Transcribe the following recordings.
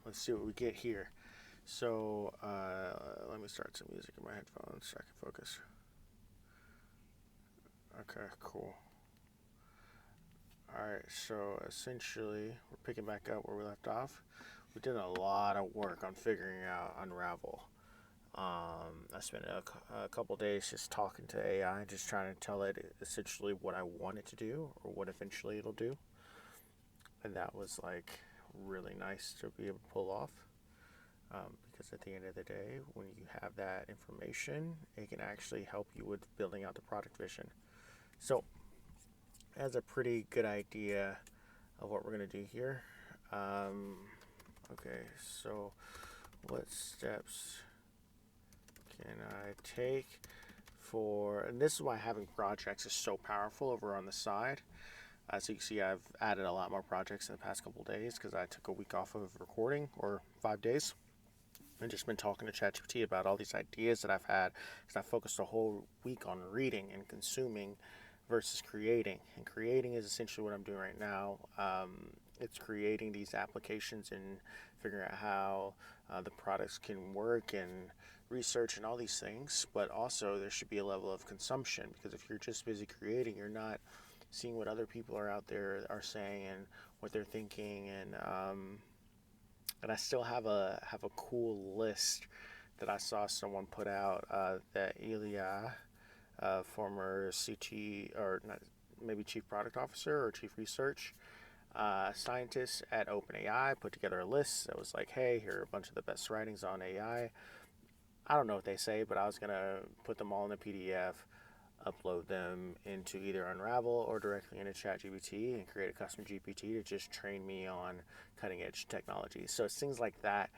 let's see what we get here. So let me start some music in my headphones so I can focus. Okay, cool. Alright, so essentially we're picking back up where we left off. We did a lot of work on figuring out Unravel. I spent a couple days just talking to AI, just trying to tell it essentially what I want it to do or what eventually it'll do. And that was like really nice to be able to pull off. Because at the end of the day, when you have that information, it can actually help you with building out the product vision. So, that's a pretty good idea of what we're going to do here. Okay, so what steps can I take and this is why having projects is so powerful over on the side. As you can see, I've added a lot more projects in the past couple of days because I took a week off of recording, or 5 days. And just been talking to ChatGPT about all these ideas that I've had because I focused a whole week on reading and consuming versus creating. And creating is essentially what I'm doing right now. It's creating these applications and figuring out how the products can work and research and all these things. But also there should be a level of consumption, because if you're just busy creating, you're not seeing what other people are out there are saying and what they're thinking. And I still have a cool list that I saw someone put out, that Ilya, former CT, or not, maybe chief product officer or chief research scientist at OpenAI, put together a list that was like, hey, here are a bunch of the best writings on AI. I don't know what they say, but I was gonna put them all in a PDF, upload them into either Unravel or directly into ChatGPT and create a custom GPT to just train me on cutting edge technology. So it's things like that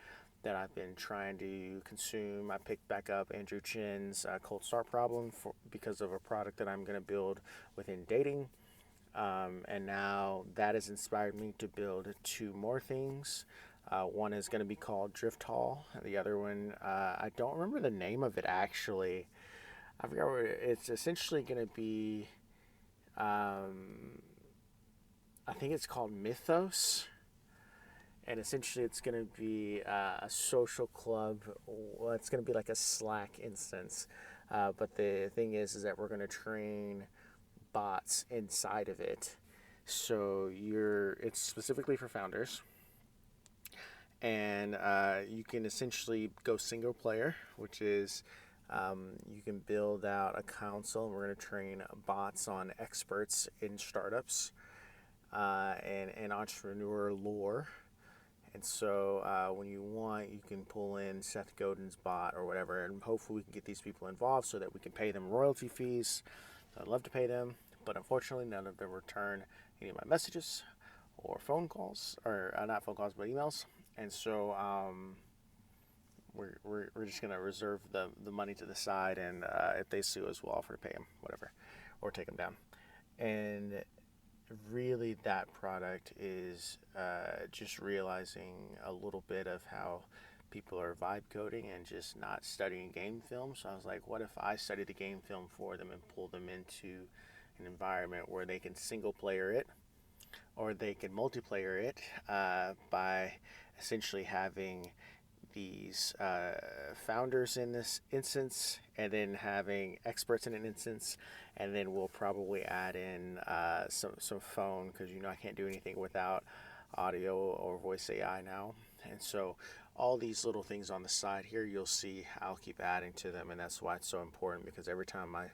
that I've been trying to consume. I picked back up Andrew Chin's cold start problem because of a product that I'm going to build within dating. And now that has inspired me to build two more things. One is going to be called Drift Hall. The other one, I don't remember the name of it actually. I forgot where it's essentially going to be. I think it's called Mythos, and essentially it's going to be a social club. Well, it's going to be like a Slack instance, but the thing is that we're going to train bots inside of it. So it's specifically for founders, and you can essentially go single player, which is you can build out a council. We're going to train bots on experts in startups and entrepreneur lore. And so when you want, you can pull in Seth Godin's bot or whatever, and hopefully we can get these people involved so that we can pay them royalty fees. I'd love to pay them, but unfortunately none of them return any of my messages or phone calls, or not phone calls, but emails. And so we're just going to reserve the money to the side, and if they sue us, we'll offer to pay them, whatever, or take them down. And really that product is just realizing a little bit of how people are vibe coding and just not studying game film. So I was like, what if I study the game film for them and pull them into an environment where they can single player it or they can multiplayer it by essentially having these founders in this instance and then having experts in an instance, and then we'll probably add in some phone, because I can't do anything without audio or voice AI now. And so all these little things on the side here, you'll see I'll keep adding to them, and that's why it's so important, because every time I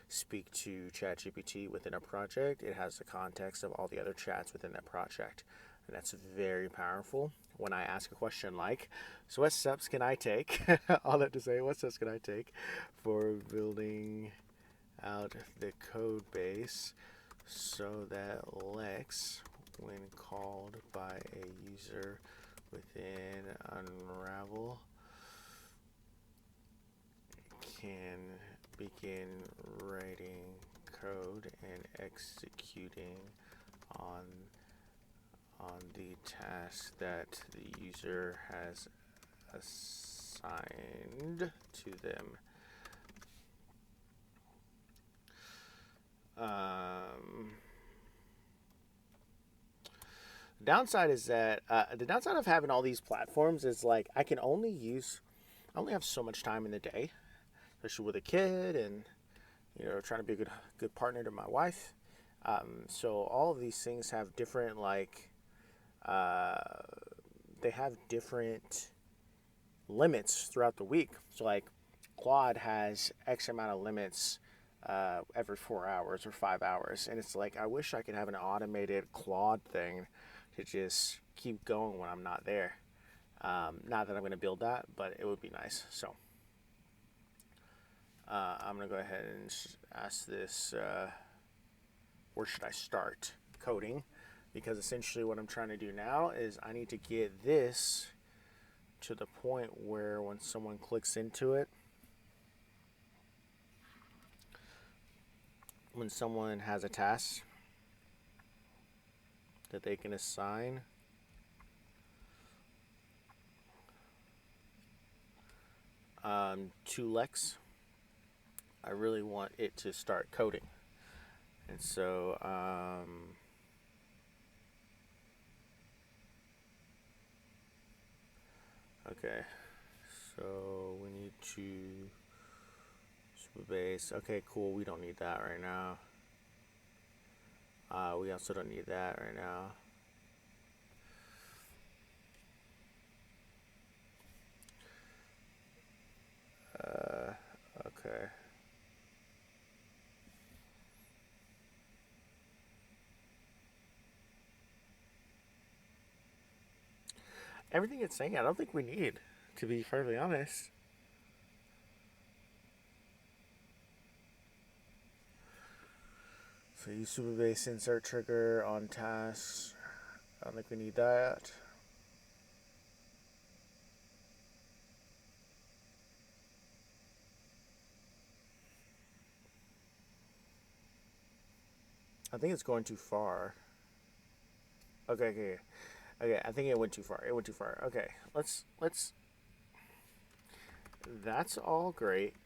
speak to ChatGPT within a project, it has the context of all the other chats within that project. And that's very powerful. When I ask a question like, so what steps can I take? All that to say, what steps can I take for building out the code base so that Lex, when called by a user within Unravel, can begin writing code and executing on the task that the user has assigned to them. Downside is that the downside of having all these platforms is like I only have so much time in the day, especially with a kid and trying to be a good partner to my wife. So all of these things have different uh, they have different limits throughout the week. So like Claude has X amount of limits every 4 hours or 5 hours, and it's like I wish I could have an automated Claude thing to just keep going when I'm not there. Not that I'm going to build that, but it would be nice. So I'm going to go ahead and ask this, where should I start coding? Because essentially what I'm trying to do now is I need to get this to the point where when someone clicks into it, when someone has a task that they can assign to Lex, I really want it to start coding. And so okay, so we need to base. Okay, cool. We don't need that right now. We also don't need that right now. Okay. Everything it's saying, I don't think we need, to be perfectly honest. So use super base insert trigger on tasks. I don't think we need that. I think it's going too far. Okay. I think it went too far. Okay, let's. That's all great,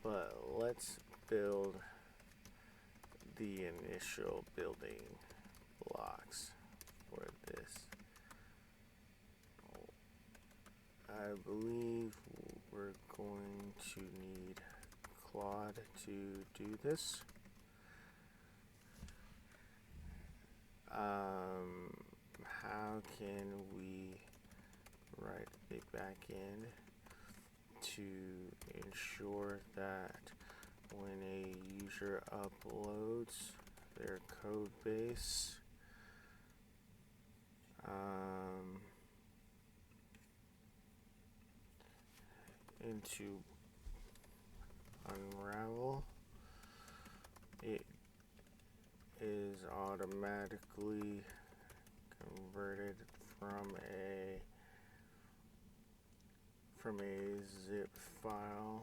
but let's build the initial building blocks for this. I believe we're going to need Claude to do this. How can we write a backend to ensure that when a user uploads their code base, into Unravel, it is automatically converted from a zip file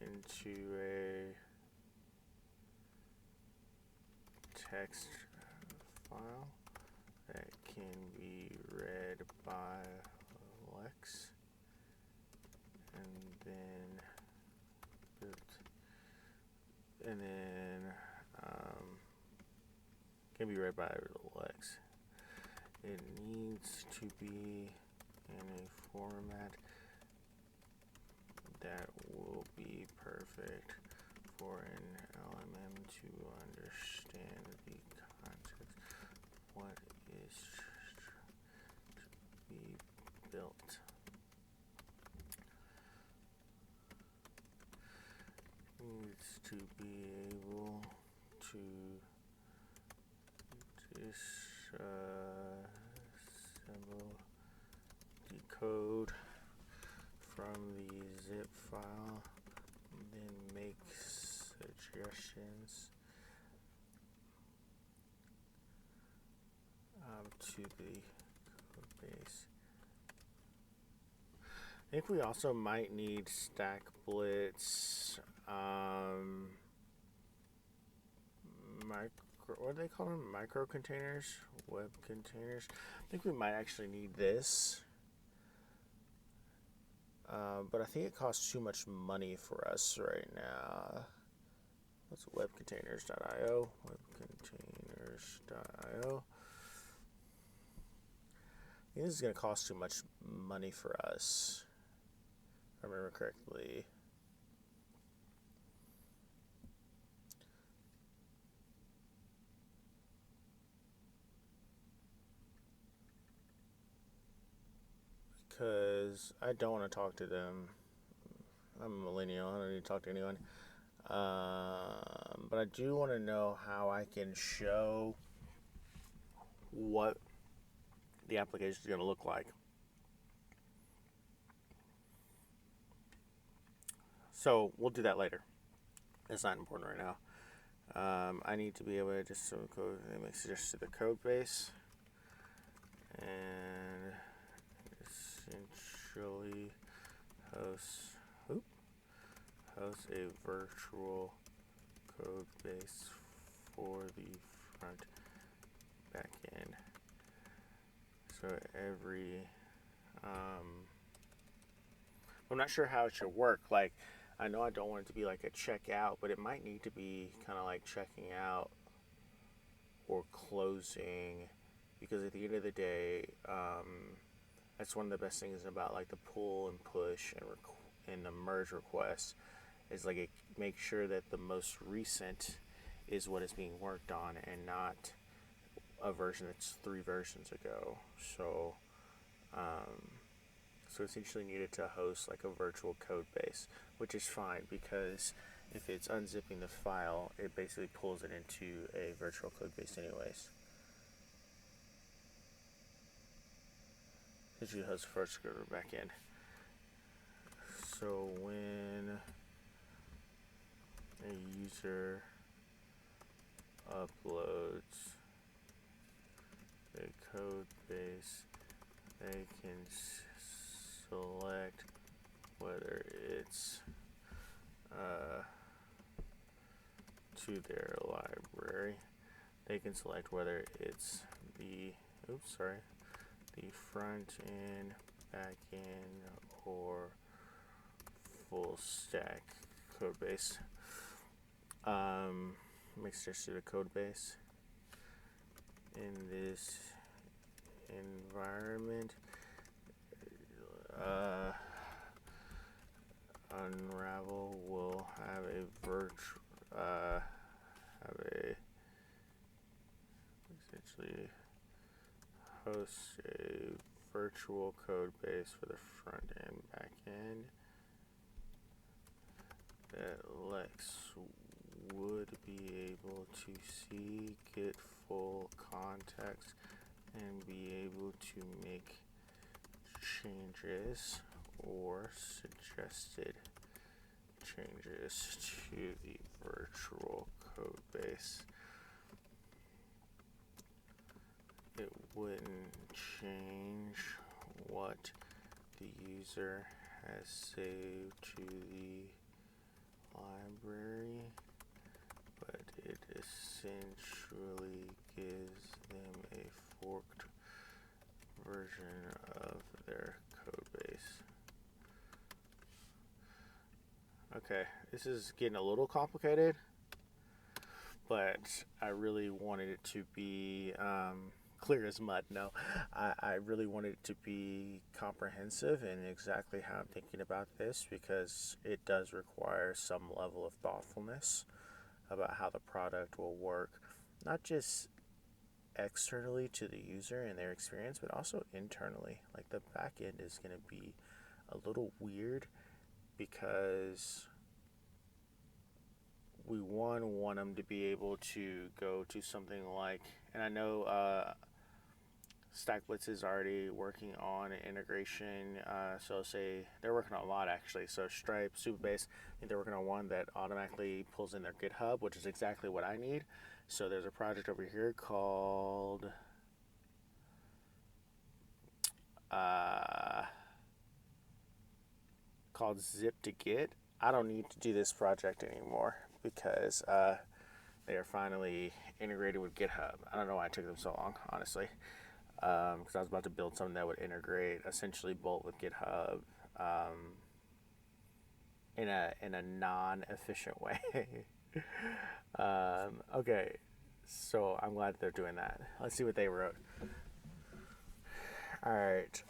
into a text file that can be read by Lex and then can be read by Lex. It needs to be in a format that will be perfect for an LMM to understand the context of what is to be built. Needs to be able to decode from the zip file, and then make suggestions to the code base. I think we also might need stack blitz, what do they call them? Micro containers, web containers. I think we might actually need this. But I think it costs too much money for us right now. What's webcontainers.io? Webcontainers.io. This is going to cost too much money for us, if I remember correctly. Because I don't want to talk to them. I'm a millennial. I don't need to talk to anyone. But I do want to know how I can show what the application is going to look like. So we'll do that later. It's not important right now. I need to be able to just some code. It makes it just to the code base, and essentially host a virtual code base for the front back end. So every I'm not sure how it should work. Like, I know I don't want it to be like a checkout, but it might need to be kind of like checking out or closing, because at the end of the day, that's one of the best things about like the pull and push and the merge requests is like it makes sure that the most recent is what is being worked on and not a version that's 3 versions ago. So essentially needed to host like a virtual code base, which is fine because if it's unzipping the file, it basically pulls it into a virtual code base anyways. It should host first, go to back end. So when a user uploads a code base, they can select whether it's to their library. They can select whether it's the front end, back end, or full stack code base. Makes sense to the code base. In this environment, Unravel will have essentially host a virtual code base for the front and back end that Lex would be able to see, get full context, and be able to make changes or suggested changes to the virtual code base. It wouldn't change what the user has saved to the library, but it essentially gives them a forked version of their code base. Okay, this is getting a little complicated, but I really wanted it to be clear as mud. No, I really wanted it to be comprehensive in exactly how I'm thinking about this, because it does require some level of thoughtfulness about how the product will work, not just externally to the user and their experience, but also internally. Like, the back end is going to be a little weird because we want them to be able to go to something like, and I know StackBlitz is already working on an integration. So say they're working on a lot actually. So Stripe, Supabase, I think they're working on one that automatically pulls in their GitHub, which is exactly what I need. So there's a project over here called Zip to Git. I don't need to do this project anymore because they are finally integrated with GitHub. I don't know why it took them so long, honestly, because I was about to build something that would integrate essentially bolt with GitHub in a non-efficient way. Okay, so I'm glad they're doing that. Let's see what they wrote. All right.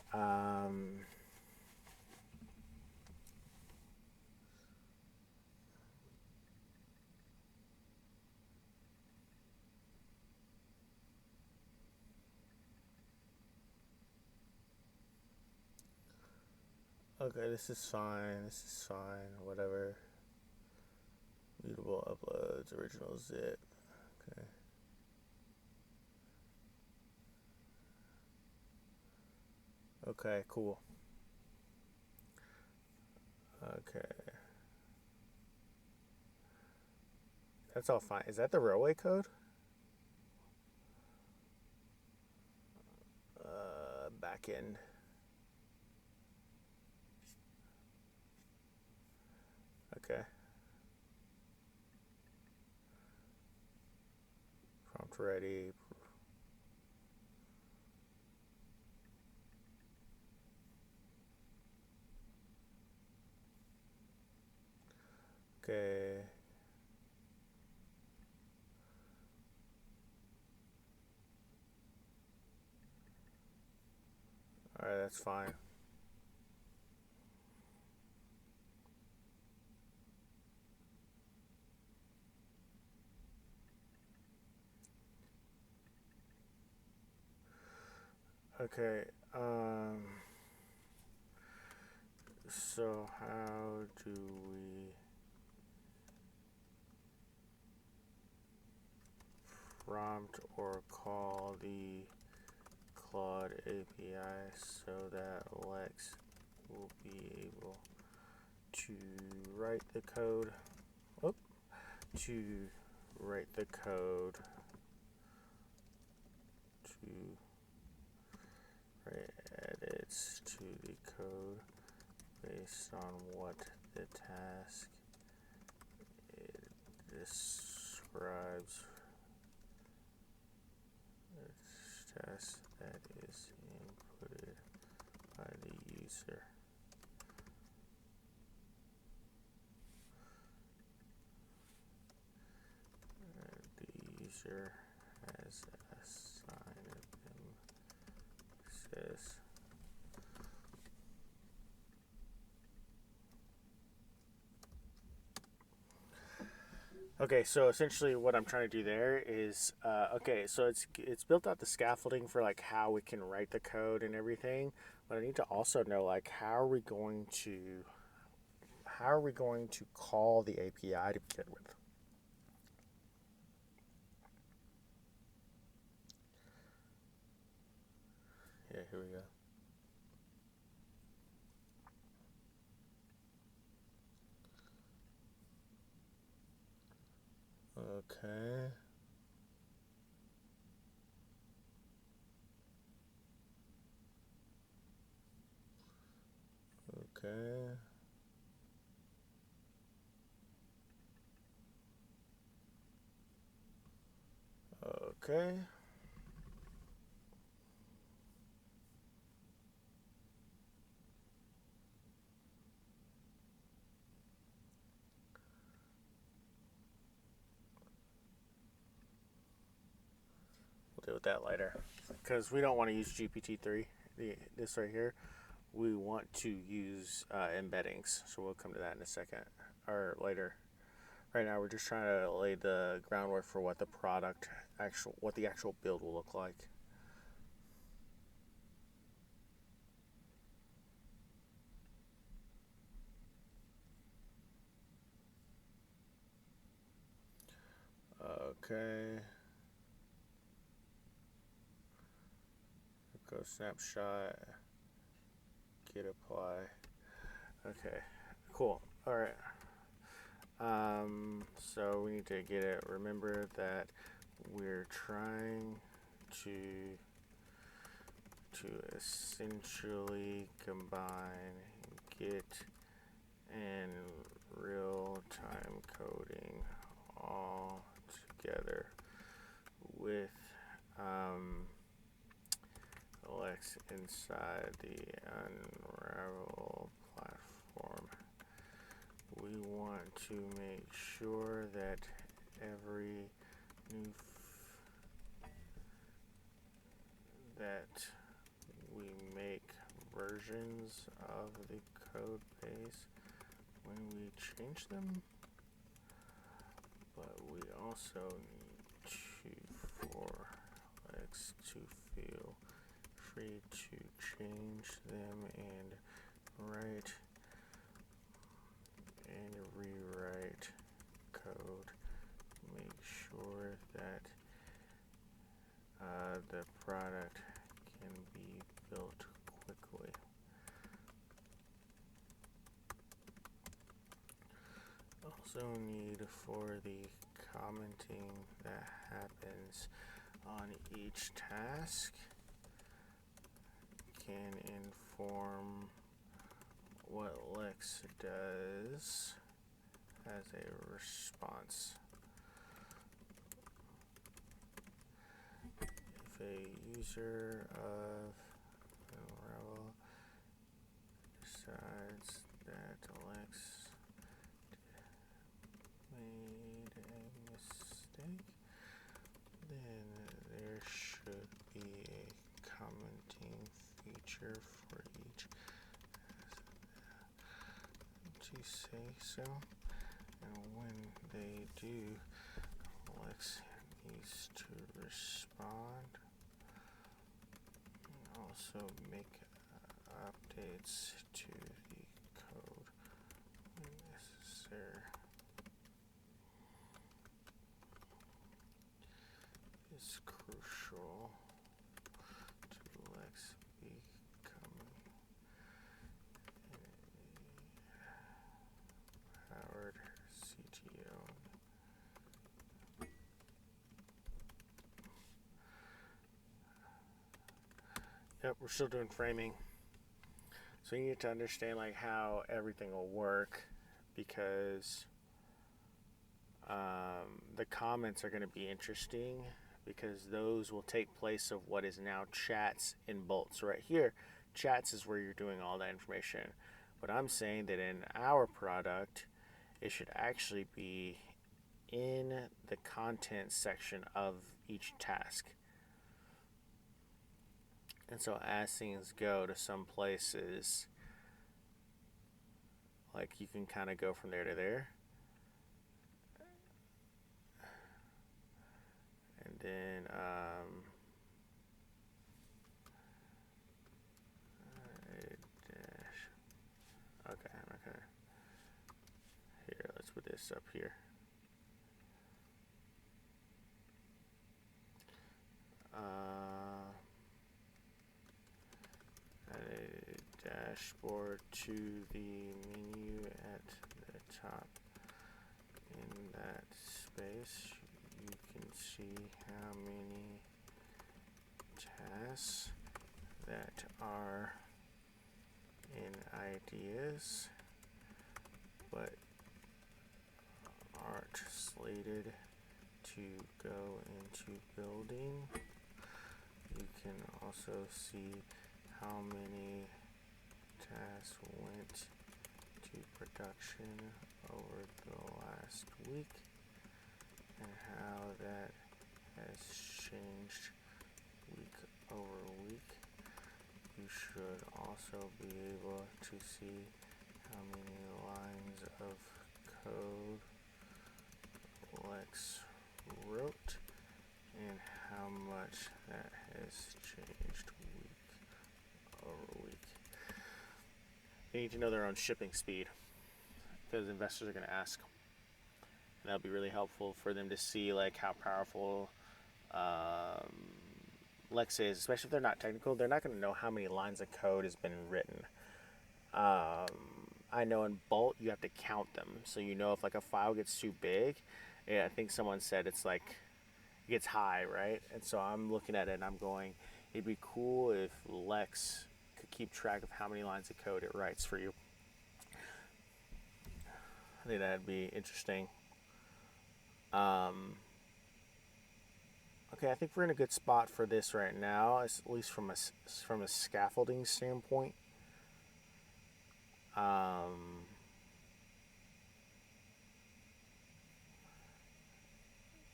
Okay, this is fine. This is fine. Whatever. Mutable uploads, original zip. Okay. Okay, cool. Okay. That's all fine. Is that the railway code? Back end. Okay. Prompt ready. Okay. All right, that's fine. Okay. So how do we prompt or call the Claude API so that Lex will be able to write the code? To write the code to write edits to the code based on what the task it describes. The task that is inputted by the user. The user has assigned them says. Okay, so essentially what I'm trying to do there is, okay, so it's built out the scaffolding for like how we can write the code and everything, but I need to also know like how are we going to call the API to begin with? Yeah, here we go. Okay. Okay. Okay. We'll deal with that later. Because we don't want to use GPT-3, this right here. We want to use embeddings, so we'll come to that in a second, or later. Right now we're just trying to lay the groundwork for what the actual build will look like. Okay. Go snapshot. Git apply. Okay. Cool. All right. So we need to get it. Remember that we're trying to essentially combine Git and real-time coding all together with Lex inside the Unravel platform. We want to make sure that every that we versions of the code base when we change them, but we also need for Lex to feel free to change them and write and rewrite code. Make sure that the product can be built quickly. Also need for the commenting that happens on each task can inform what Lex does as a response. If a user of Unravel decides that Lex made a mistake, then there should be a commenting feature for each to say so, and when they do, Lex needs to respond and also make updates to the code when necessary. It's crucial to Lex becoming Howard CTO. Yep, we're still doing framing. So you need to understand like how everything will work, because the comments are going to be interesting, because those will take place of what is now chats in Bolt. So right here, chats is where you're doing all that information. But I'm saying that in our product, it should actually be in the content section of each task. And so as things go to some places, like you can kind of go from there to there. And then okay. Here, let's put this up here. Add a dashboard to the menu at the top. In that space, you can see how many tasks that are in ideas but aren't slated to go into building. You can also see how many tasks went to production over the last week and how that has changed week over week. You should also be able to see how many lines of code Lex wrote and how much that has changed week over week. They need to know their own shipping speed, because investors are going to ask. And that'll be really helpful for them to see like how powerful Lex is, especially if they're not technical. They're not going to know how many lines of code has been written. I know in Bolt you have to count them, so you know if like a file gets too big. Yeah, I think someone said it's like it gets high, right? And so I'm looking at it and I'm going, it'd be cool if Lex could keep track of how many lines of code it writes for you. I think that'd be interesting. Okay, I think we're in a good spot for this right now, at least from a scaffolding standpoint.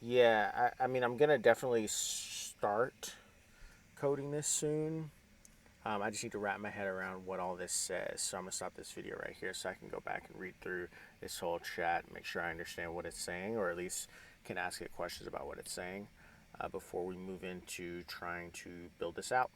Yeah, I mean, I'm gonna definitely start coding this soon. I just need to wrap my head around what all this says. So I'm going to stop this video right here so I can go back and read through this whole chat, make sure I understand what it's saying, or at least can ask it questions about what it's saying before we move into trying to build this out.